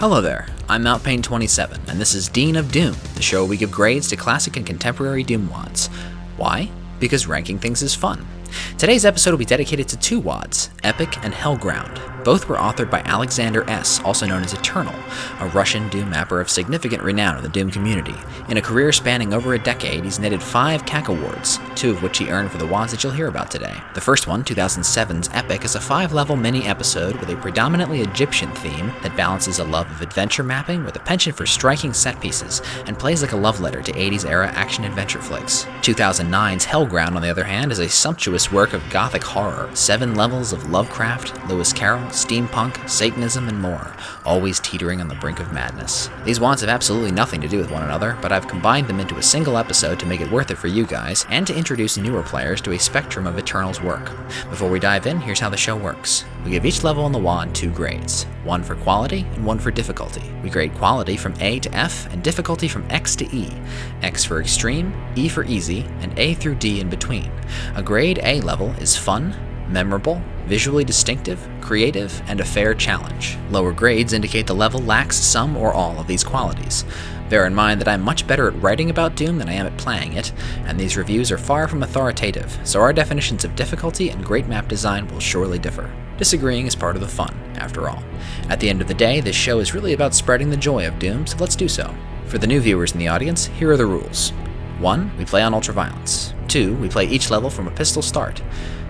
Hello there, I'm MountPain27, and this is Dean of Doom, the show where we give grades to classic and contemporary Doom WODs. Why? Because ranking things is fun. Today's episode will be dedicated to two WODs, Epic and Hellground. Both were authored by Alexander S., also known as Eternal, a Russian Doom mapper of significant renown in the Doom community. In a career spanning over a decade, he's netted 5 Cacowards, 2 of which he earned for the WODs that you'll hear about today. The first one, 2007's Epic, is a 5-level mini-episode with a predominantly Egyptian theme that balances a love of adventure mapping with a penchant for striking set pieces, and plays like a love letter to 80s-era action-adventure flicks. 2009's Hellground, on the other hand, is a sumptuous work of gothic horror, 7 levels of Lovecraft, Lewis Carroll, steampunk, Satanism, and more, always teetering on the brink of madness. These WODs have absolutely nothing to do with one another, but I've combined them into a single episode to make it worth it for you guys, and to introduce newer players to a spectrum of Eternal's work. Before we dive in, here's how the show works. We give each level in the WOD 2 grades, one for quality and one for difficulty. We grade quality from A to F, and difficulty from X to E. X for extreme, E for easy, and A through D in between. A grade A level is fun, memorable, visually distinctive, creative, and a fair challenge. Lower grades indicate the level lacks some or all of these qualities. Bear in mind that I'm much better at writing about Doom than I am at playing it, and these reviews are far from authoritative, so our definitions of difficulty and great map design will surely differ. Disagreeing is part of the fun, after all. At the end of the day, this show is really about spreading the joy of Doom, so let's do so. For the new viewers in the audience, here are the rules. 1. We play on ultraviolence. 2. We play each level from a pistol start.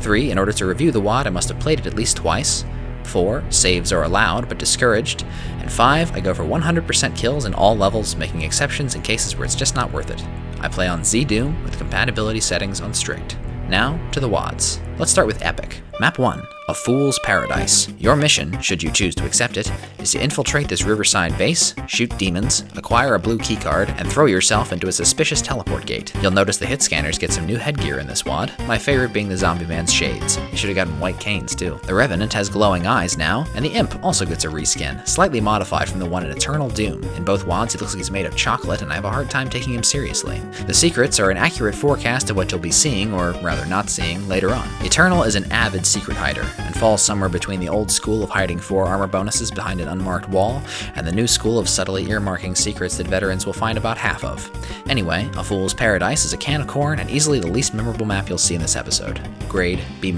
3. In order to review the WOD, I must have played it at least twice. 4. Saves are allowed, but discouraged. And 5. I go for 100% kills in all levels, making exceptions in cases where it's just not worth it. I play on Z-Doom with compatibility settings on strict. Now, to the WODs. Let's start with Epic. Map 1, A Fool's Paradise. Your mission, should you choose to accept it, is to infiltrate this riverside base, shoot demons, acquire a blue keycard, and throw yourself into a suspicious teleport gate. You'll notice the hit scanners get some new headgear in this WOD, my favorite being the zombie man's shades. You should have gotten white canes too. The Revenant has glowing eyes now, and the Imp also gets a reskin, slightly modified from the one in Eternal Doom. In both WODs, he looks like he's made of chocolate, and I have a hard time taking him seriously. The secrets are an accurate forecast of what you'll be seeing, or rather not seeing, later on. Eternal is an avid secret hider, and falls somewhere between the old school of hiding 4 armor bonuses behind an unmarked wall, and the new school of subtly earmarking secrets that veterans will find about half of. Anyway, A Fool's Paradise is a can of corn and easily the least memorable map you'll see in this episode. Grade B-,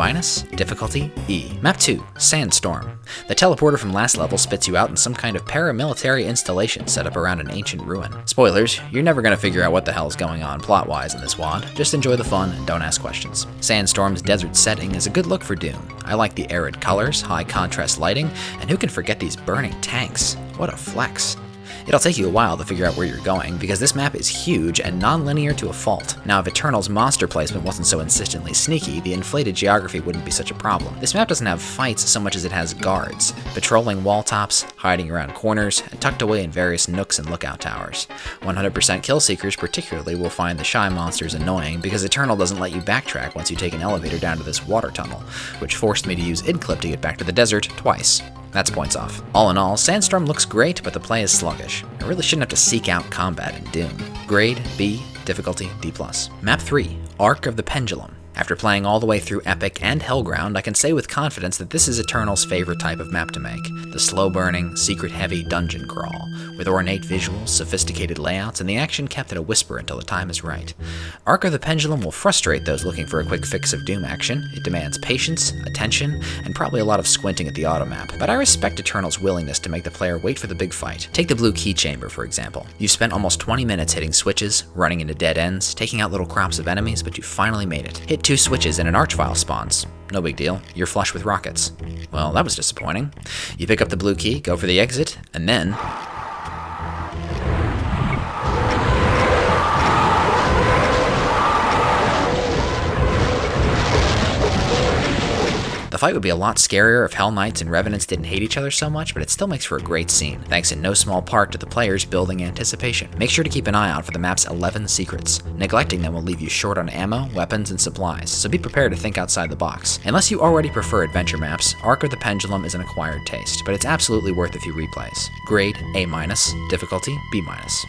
difficulty E. Map 2, Sandstorm. The teleporter from last level spits you out in some kind of paramilitary installation set up around an ancient ruin. Spoilers, you're never going to figure out what the hell's going on plot-wise in this WOD, just enjoy the fun and don't ask questions. Sandstorm's desert setting is a good look for Doom. I like the arid colors, high contrast lighting, and who can forget these burning tanks? What a flex. It'll take you a while to figure out where you're going, because this map is huge and non-linear to a fault. Now, if Eternal's monster placement wasn't so insistently sneaky, the inflated geography wouldn't be such a problem. This map doesn't have fights so much as it has guards, patrolling wall tops, hiding around corners, and tucked away in various nooks and lookout towers. 100% kill seekers particularly will find the shy monsters annoying, because Eternal doesn't let you backtrack once you take an elevator down to this water tunnel, which forced me to use idclip to get back to the desert twice. That's points off. All in all, Sandstorm looks great, but the play is sluggish. I really shouldn't have to seek out combat in Doom. Grade B, difficulty D+. Map 3, Arc of the Pendulum. After playing all the way through Epic and Hellground, I can say with confidence that this is Eternal's favorite type of map to make. The slow-burning, secret-heavy dungeon crawl, with ornate visuals, sophisticated layouts, and the action kept at a whisper until the time is right. Arc of the Pendulum will frustrate those looking for a quick fix of Doom action. It demands patience, attention, and probably a lot of squinting at the automap, but I respect Eternal's willingness to make the player wait for the big fight. Take the blue key chamber, for example. You spent almost 20 minutes hitting switches, running into dead ends, taking out little crops of enemies, but you finally made it. Hit 2 switches and an archvile spawns. No big deal, you're flush with rockets. Well, that was disappointing. You pick up the blue key, go for the exit, and then... The fight would be a lot scarier if Hell Knights and Revenants didn't hate each other so much, but it still makes for a great scene, thanks in no small part to the players building anticipation. Make sure to keep an eye out for the map's 11 secrets. Neglecting them will leave you short on ammo, weapons, and supplies, so be prepared to think outside the box. Unless you already prefer adventure maps, Arc of the Pendulum is an acquired taste, but it's absolutely worth a few replays. Grade A-, difficulty B-.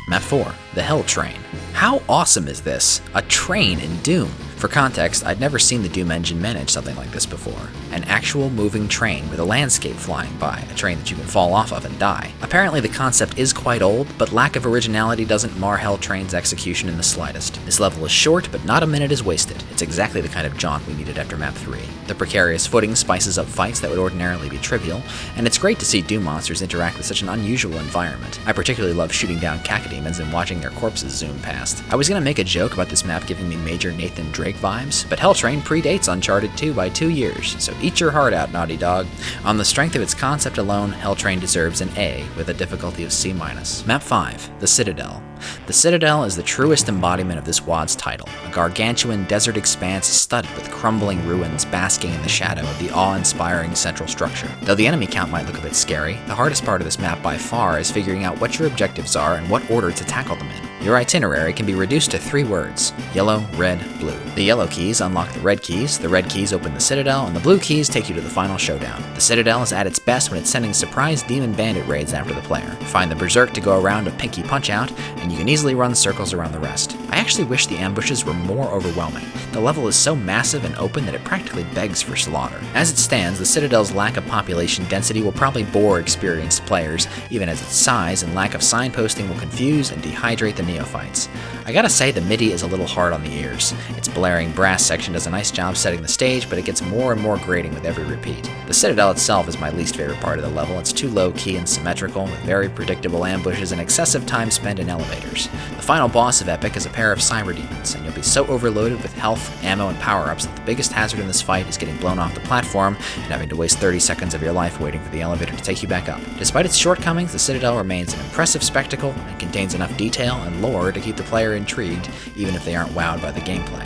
Map 4, The Hell Train. How awesome is this? A train in Doom. For context, I'd never seen the Doom engine manage something like this before. An actual moving train with a landscape flying by, a train that you can fall off of and die. Apparently the concept is quite old, but lack of originality doesn't mar Hell Train's execution in the slightest. This level is short, but not a minute is wasted. It's exactly the kind of jaunt we needed after map 3. The precarious footing spices up fights that would ordinarily be trivial, and it's great to see Doom monsters interact with such an unusual environment. I particularly love shooting down cacodemons and watching their corpses zoom past. I was gonna make a joke about this map giving me major Nathan Drake vibes, but Hell Train predates Uncharted 2 by 2 years, so eat your heart out, Naughty Dog. On the strength of its concept alone, Hell Train deserves an A with a difficulty of C-. Map 5, The Citadel. The Citadel is the truest embodiment of this WoD's title, a gargantuan desert expanse studded with crumbling ruins basking in the shadow of the awe-inspiring central structure. Though the enemy count might look a bit scary, the hardest part of this map by far is figuring out what your objectives are and what order to tackle them in. Your itinerary can be reduced to 3 words: yellow, red, blue. The yellow keys unlock the red keys keys open the Citadel, and the blue keys take you to the final showdown. The Citadel is at its best when it's sending surprise demon bandit raids after the player. Find the Berserk to go around a Pinky Punch-Out, and you can easily run circles around the rest. I actually wish the ambushes were more overwhelming. The level is so massive and open that it practically begs for slaughter. As it stands, the Citadel's lack of population density will probably bore experienced players, even as its size and lack of signposting will confuse and dehydrate the neophytes. I gotta say, the MIDI is a little hard on the ears. Its blaring brass section does a nice job setting the stage, but it gets more and more grating with every repeat. The Citadel itself is my least favorite part of the level. It's too low-key and symmetrical, with very predictable ambushes and excessive time spent in elevators. The final boss of Epic is a pair of cyber demons, and you'll be so overloaded with health, ammo, and power-ups that the biggest hazard in this fight is getting blown off the platform and having to waste 30 seconds of your life waiting for the elevator to take you back up. Despite its shortcomings, the Citadel remains an impressive spectacle and contains enough detail and lore to keep the player intrigued, even if they aren't wowed by the gameplay.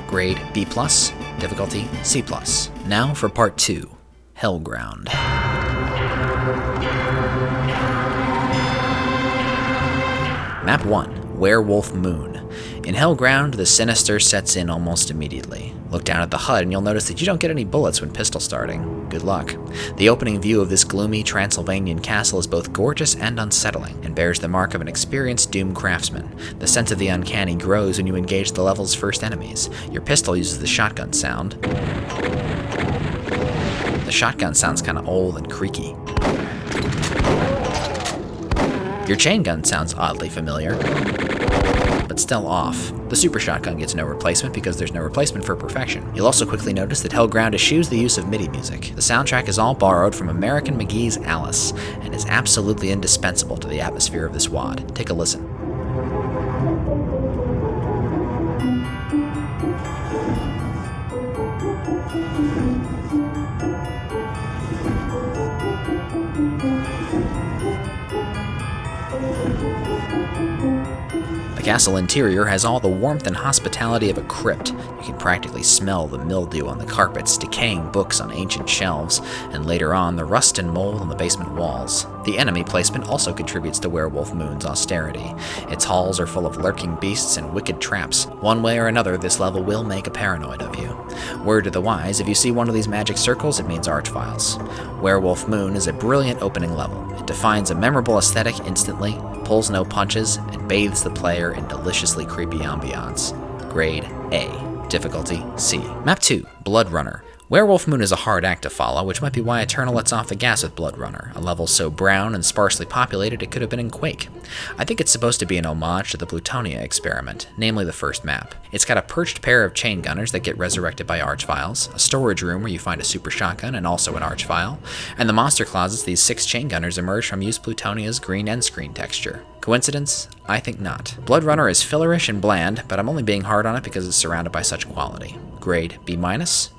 Grade B+, difficulty C+. Now for Part 2, Hellground. Map 1, Werewolf Moon. In Hellground, the sinister sets in almost immediately. Look down at the HUD and you'll notice that you don't get any bullets when pistol starting. Good luck. The opening view of this gloomy Transylvanian castle is both gorgeous and unsettling, and bears the mark of an experienced Doom craftsman. The sense of the uncanny grows when you engage the level's first enemies. Your pistol uses the shotgun sound. The shotgun sounds kinda old and creaky. Your chain gun sounds oddly familiar, but still off. The super shotgun gets no replacement because there's no replacement for perfection. You'll also quickly notice that Hellground eschews the use of MIDI music. The soundtrack is all borrowed from American McGee's Alice, and is absolutely indispensable to the atmosphere of this WoD. Take a listen. The castle interior has all the warmth and hospitality of a crypt. You can practically smell the mildew on the carpets, decaying books on ancient shelves, and later on, the rust and mold on the basement walls. The enemy placement also contributes to Werewolf Moon's austerity. Its halls are full of lurking beasts and wicked traps. One way or another, this level will make a paranoid of you. Word to the wise, if you see one of these magic circles, it means Archviles. Werewolf Moon is a brilliant opening level. It defines a memorable aesthetic instantly, pulls no punches, and bathes the player in deliciously creepy ambiance. Grade A. Difficulty C. Map 2, Blood Runner. Werewolf Moon is a hard act to follow, which might be why Eternal lets off the gas with Blood Runner, a level so brown and sparsely populated it could have been in Quake. I think it's supposed to be an homage to the Plutonia experiment, namely the first map. It's got a perched pair of chain gunners that get resurrected by Archviles, a storage room where you find a super shotgun and also an Archvile, and the monster closets these 6 chain gunners emerge from use Plutonia's green end screen texture. Coincidence? I think not. Blood Runner is fillerish and bland, but I'm only being hard on it because it's surrounded by such quality. Grade B-,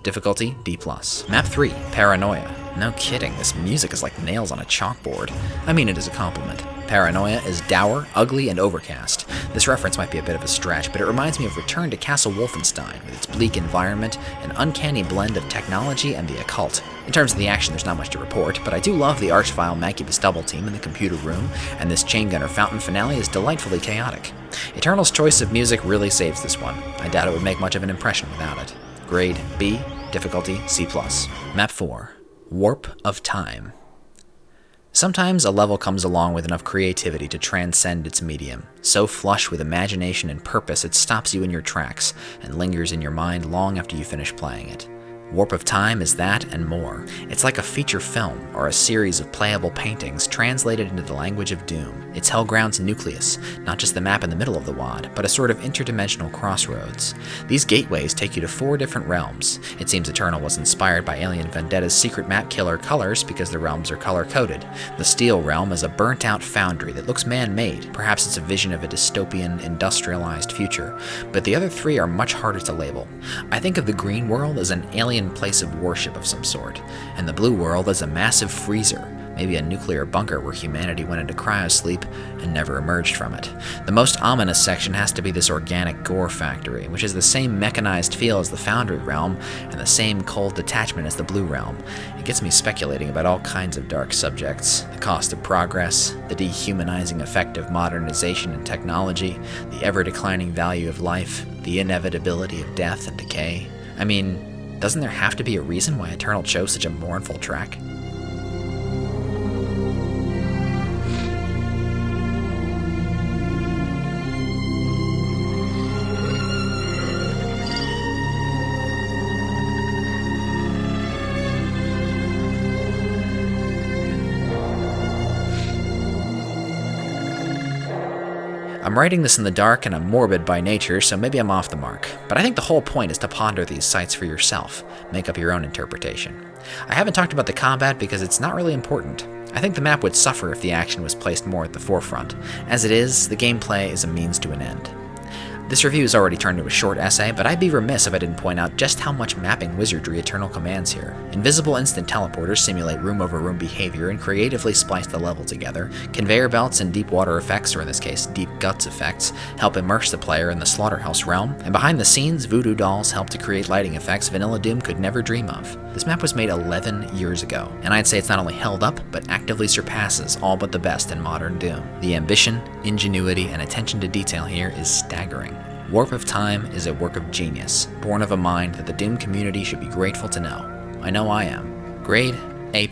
difficulty D+. Map 3, Paranoia. No kidding, this music is like nails on a chalkboard. I mean it as a compliment. Paranoia is dour, ugly, and overcast. This reference might be a bit of a stretch, but it reminds me of Return to Castle Wolfenstein, with its bleak environment, an uncanny blend of technology and the occult. In terms of the action, there's not much to report, but I do love the Archvile Macubus double team in the computer room, and this chain gunner fountain finale is delightfully chaotic. Eternal's choice of music really saves this one. I doubt it would make much of an impression without it. Grade B, difficulty C+. Map 4, Warp of Time. Sometimes a level comes along with enough creativity to transcend its medium, so flush with imagination and purpose it stops you in your tracks and lingers in your mind long after you finish playing it. Warp of Time is that and more. It's like a feature film or a series of playable paintings translated into the language of Doom. It's Hellground's nucleus, not just the map in the middle of the WoD, but a sort of interdimensional crossroads. These gateways take you to 4 different realms. It seems Eternal was inspired by Alien Vendetta's secret map killer colors because the realms are color-coded. The Steel Realm is a burnt-out foundry that looks man-made. Perhaps it's a vision of a dystopian, industrialized future, but the other 3 are much harder to label. I think of the Green World as an alien place of worship of some sort, and the Blue World as a massive freezer, maybe a nuclear bunker where humanity went into cryosleep and never emerged from it. The most ominous section has to be this organic gore factory, which is the same mechanized feel as the Foundry realm and the same cold detachment as the Blue realm. It gets me speculating about all kinds of dark subjects: the cost of progress, the dehumanizing effect of modernization and technology, the ever-declining value of life, the inevitability of death and decay. I mean, doesn't there have to be a reason why Eternal chose such a mournful track? I'm writing this in the dark and I'm morbid by nature, so maybe I'm off the mark. But I think the whole point is to ponder these sites for yourself, make up your own interpretation. I haven't talked about the combat because it's not really important. I think the map would suffer if the action was placed more at the forefront. As it is, the gameplay is a means to an end. This review has already turned into a short essay, but I'd be remiss if I didn't point out just how much mapping wizardry Eternal commands here. Invisible instant teleporters simulate room-over-room behavior and creatively splice the level together. Conveyor belts and deep water effects, or in this case, deep guts effects, help immerse the player in the slaughterhouse realm. And behind the scenes, voodoo dolls help to create lighting effects Vanilla Doom could never dream of. This map was made 11 years ago, and I'd say it's not only held up, but actively surpasses all but the best in modern Doom. The ambition, ingenuity, and attention to detail here is staggering. Warp of Time is a work of genius, born of a mind that the Doom community should be grateful to know. I know I am. Grade A+,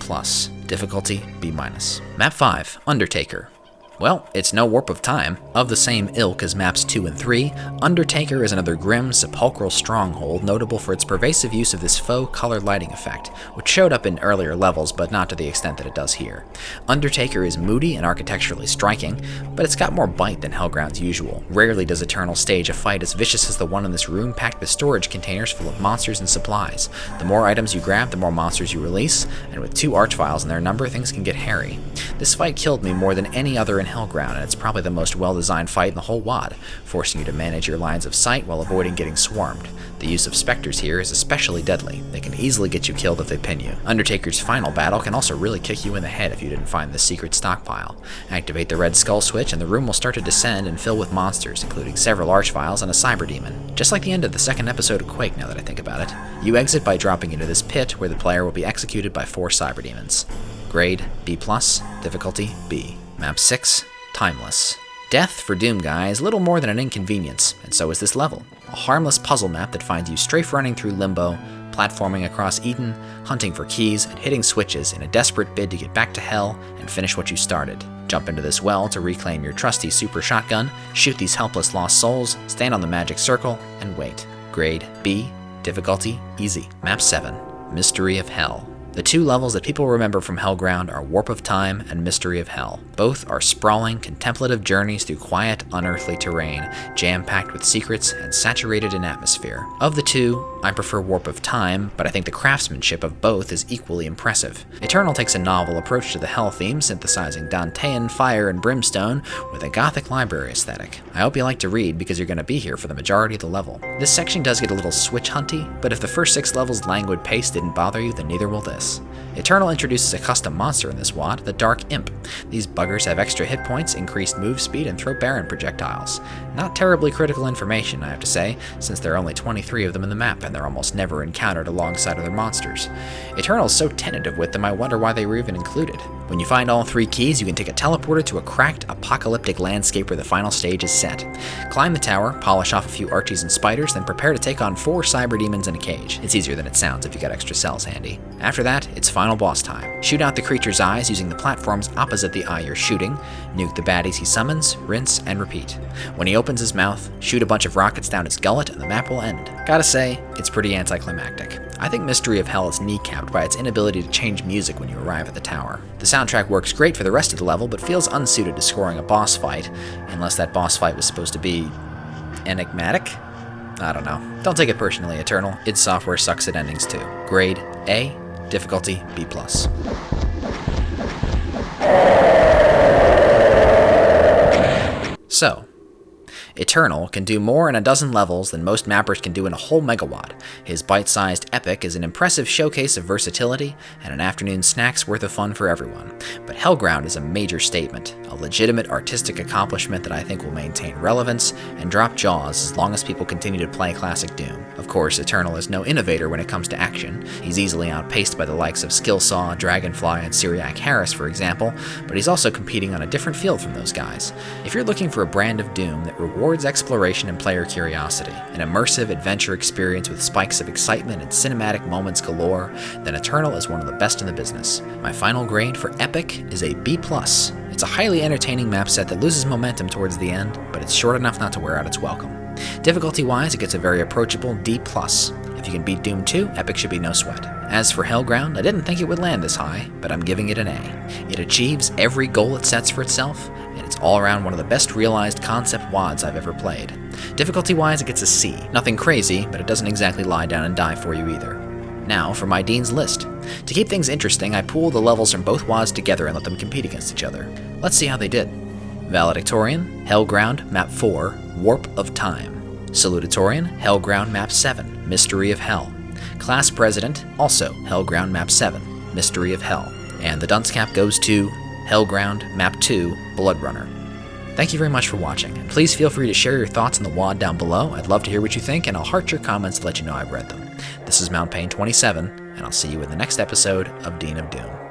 difficulty B-. Map 5, Undertaker. Well, it's no Warp of Time. Of the same ilk as maps 2 and 3, Undertaker is another grim, sepulchral stronghold notable for its pervasive use of this faux colored lighting effect, which showed up in earlier levels, but not to the extent that it does here. Undertaker is moody and architecturally striking, but it's got more bite than Hellground's usual. Rarely does Eternal stage a fight as vicious as the one in this room packed with storage containers full of monsters and supplies. The more items you grab, the more monsters you release, and with 2 archviles in their number, things can get hairy. This fight killed me more than any other in Hellground, and it's probably the most well-designed fight in the whole WoD, forcing you to manage your lines of sight while avoiding getting swarmed. The use of specters here is especially deadly. They can easily get you killed if they pin you. Undertaker's final battle can also really kick you in the head if you didn't find the secret stockpile. Activate the red skull switch and the room will start to descend and fill with monsters, including several archviles and a cyber demon. Just like the end of the second episode of Quake, now that I think about it. You exit by dropping into this pit where the player will be executed by 4 cyber demons. Grade B+, difficulty B. Map 6, Timeless. Death for Doom Guy is little more than an inconvenience, and so is this level. A harmless puzzle map that finds you strafe running through limbo, platforming across Eden, hunting for keys, and hitting switches in a desperate bid to get back to hell and finish what you started. Jump into this well to reclaim your trusty super shotgun, shoot these helpless lost souls, stand on the magic circle, and wait. Grade B, difficulty easy. Map 7, Mystery of Hell. The 2 levels that people remember from Hellground are Warp of Time and Mystery of Hell. Both are sprawling, contemplative journeys through quiet, unearthly terrain, jam-packed with secrets and saturated in atmosphere. Of the 2, I prefer Warp of Time, but I think the craftsmanship of both is equally impressive. Eternal takes a novel approach to the Hell theme, synthesizing Dantean fire and brimstone with a gothic library aesthetic. I hope you like to read because you're going to be here for the majority of the level. This section does get a little switch hunty, but if the first 6 levels' languid pace didn't bother you, then neither will this. Eternal introduces a custom monster in this WoD, the Dark Imp. These buggers have extra hit points, increased move speed, and throw barren projectiles. Not terribly critical information, I have to say, since there are only 23 of them in the map, and they're almost never encountered alongside other monsters. Eternal's so tentative with them, I wonder why they were even included. When you find all 3 keys, you can take a teleporter to a cracked, apocalyptic landscape where the final stage is set. Climb the tower, polish off a few archies and spiders, then prepare to take on 4 cyber demons in a cage. It's easier than it sounds if you got extra cells handy. After that, that, it's final boss time. Shoot out the creature's eyes using the platforms opposite the eye you're shooting, nuke the baddies he summons, rinse, and repeat. When he opens his mouth, shoot a bunch of rockets down his gullet and the map will end. Gotta say, it's pretty anticlimactic. I think Mystery of Hell is kneecapped by its inability to change music when you arrive at the tower. The soundtrack works great for the rest of the level, but feels unsuited to scoring a boss fight, unless that boss fight was supposed to be enigmatic? I don't know. Don't take it personally, Eternal. id Software sucks at endings too. Grade A, difficulty B+. So, Eternal can do more in a dozen levels than most mappers can do in a whole megawatt. His bite-sized epic is an impressive showcase of versatility and an afternoon snack's worth of fun for everyone. But Hellground is a major statement, a legitimate artistic accomplishment that I think will maintain relevance and drop jaws as long as people continue to play classic Doom. Of course, Eternal is no innovator when it comes to action. He's easily outpaced by the likes of Skillsaw, Dragonfly, and Syriac Harris, for example, but he's also competing on a different field from those guys. If you're looking for a brand of Doom that rewards exploration and player curiosity, an immersive adventure experience with spikes of excitement and cinematic moments galore, then Eternal is one of the best in the business. My final grade for Epic is a B+. It's a highly entertaining map set that loses momentum towards the end, but it's short enough not to wear out its welcome. Difficulty-wise, it gets a very approachable D+. If you can beat Doom 2, Epic should be no sweat. As for Hellground, I didn't think it would land this high, but I'm giving it an A. It achieves every goal it sets for itself, and it's all around one of the best realized concept WoDs I've ever played. Difficulty-wise, it gets a C. Nothing crazy, but it doesn't exactly lie down and die for you either. Now for my Dean's List. To keep things interesting, I pooled the levels from both WoDs together and let them compete against each other. Let's see how they did. Valedictorian, Hellground, Map 4, Warp of Time. Salutatorian, Hellground, Map 7, Mystery of Hell. Class President, also Hellground, Map 7, Mystery of Hell. And the dunce cap goes to Hellground, Map 2, Bloodrunner. Thank you very much for watching, and please feel free to share your thoughts on the WoD down below. I'd love to hear what you think, and I'll heart your comments to let you know I've read them. This is MountPain27, and I'll see you in the next episode of Dean of Doom.